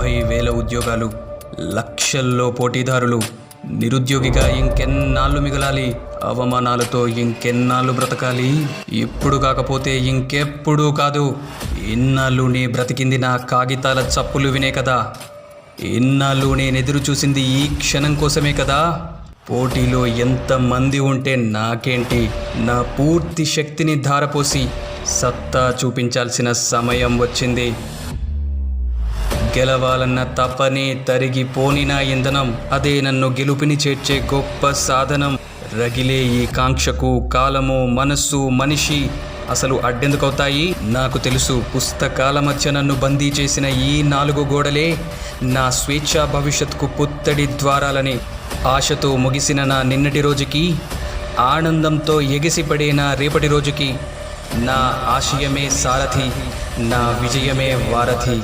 50,000 ఉద్యోగాలు, లక్షల్లో పోటీదారులు. నిరుద్యోగిగా ఇంకెన్నాళ్ళు మిగలాలి? అవమానాలతో ఇంకెన్నాళ్ళు బ్రతకాలి? ఇప్పుడు కాకపోతే ఇంకెప్పుడూ కాదు. ఇన్నాళ్ళు నే బ్రతికింది నా కాగితాల చప్పులు వినే కదా. ఇన్నాళ్ళు నేను ఎదురు చూసింది ఈ క్షణం కోసమే కదా. పోటీలో ఎంతమంది ఉంటే నాకేంటి? నా పూర్తి శక్తిని ధారపోసి సత్తా చూపించాల్సిన సమయం వచ్చింది. గెలవాలన్న తపనే తరిగిపోని నా ఇంధనం, అదే నన్ను గెలుపుని చేర్చే గొప్ప సాధనం. రగిలే ఈ కాంక్షకు కాలము, మనస్సు, మనిషి అసలు అడ్డెందుకవుతాయి? నాకు తెలుసు. పుస్తకాల మధ్య నన్ను బందీ చేసిన ఈ 4 గోడలే నా స్వేచ్ఛా భవిష్యత్తుకు పుత్తడి ద్వారాలని. ఆశతో ముగిసిన నా నిన్నటి రోజుకి, ఆనందంతో ఎగిసిపడే నా రేపటి రోజుకి నా ఆశయమే సారథి, నా విజయమే వారధి.